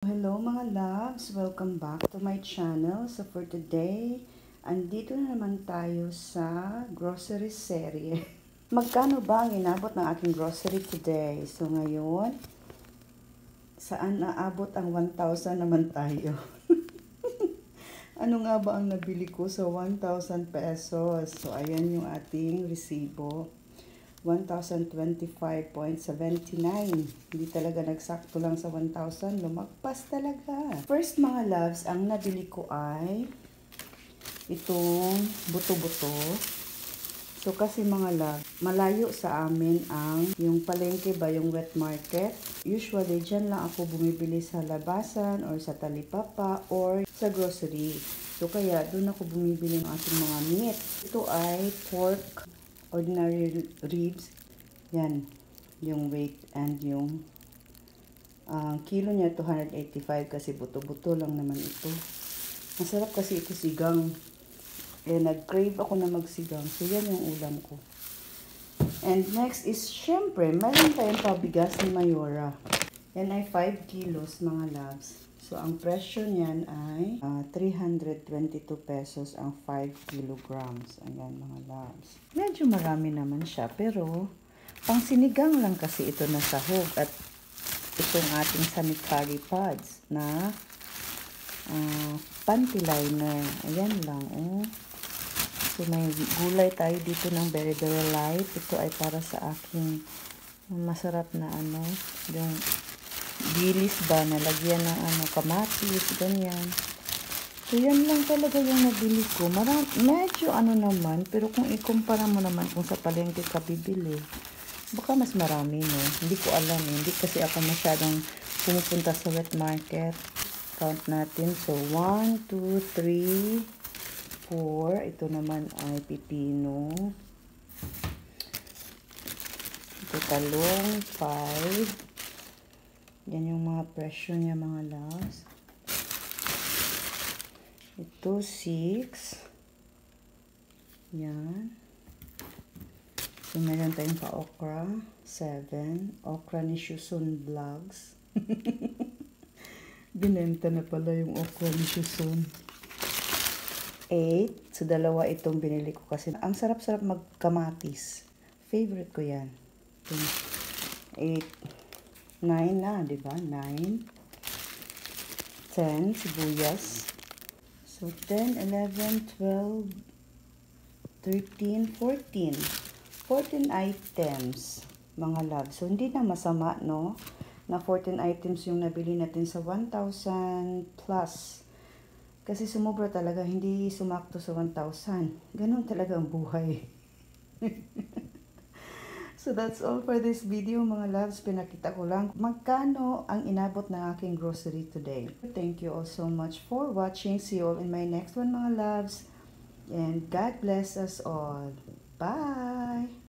Hello mga loves! Welcome back to my channel. So for today, andito na naman tayo sa grocery serye. Magkano ba ang inabot ng aking grocery today? So ngayon, saan naabot ang 1,000 naman tayo? Ano nga ba ang nabili ko sa 1,000 pesos? So ayan yung ating resibo. 1,025.79. Hindi talaga nagsakto lang sa 1,000. Lumagpas talaga. First mga loves, ang nabili ko ay itong buto-buto. So kasi mga loves, malayo sa amin ang yung palengke ba, yung wet market. Usually, dyan lang ako bumibili sa labasan or sa talipapa or sa grocery. So kaya doon ako bumibili ng ating mga meat. Ito ay pork ordinary ribs. Yan, yung weight and yung kilo niya 285 kasi buto-buto lang naman ito. Masarap kasi ito sigang. Nag-crave ako na magsigang. So yan yung ulam ko. And next is syempre, meron tayong pabigas ni Mayora. Yan ay 5 kilos mga loves. So, ang presyo niyan ay 322 pesos ang 5 kilograms. Ayan mga loves. Medyo marami naman siya, pero pang sinigang lang kasi ito na sahog. At itong ating sanitary pads na panty liner. Ayan lang, oh. So, may gulay tayo dito ng very, very light. Ito ay para sa aking masarap na yung bilis ba, nalagyan ng kamatis, ganyan. So, yan lang talaga yung nabili ko. Medyo naman, pero kung ikumpara mo naman kung sa palengke ka bibili, baka mas marami, no? Hindi ko alam, eh. Hindi kasi ako masyadong pumupunta sa wet market. Count natin. So, 1, 2, 3, 4. Ito naman ay pipino. Ito talong, 5. Yan yung mga presyo niya mga loves. Ito 6. Yan. So meron tayong pa okra 7. Okra ni Shusun Vlogs. Binenta na pala yung okra ni Shusun. 8. So dalawa itong binili ko kasi ang sarap-sarap magkamatis. Favorite ko yan. 8. 9 na, di ba? 9. 10, sibuyas. So, 10, 11, 12, 13, 14. 14 items, mga love. So, hindi na masama, no? Na 14 items yung nabili natin sa 1,000 plus. Kasi sumobra talaga, hindi sumakto sa 1,000. Ganun talaga ang buhay. So that's all for this video mga loves. Pinakita ko lang magkano ang inabot ng aking grocery today. Thank you all so much for watching. See you all in my next one mga loves. And God bless us all. Bye!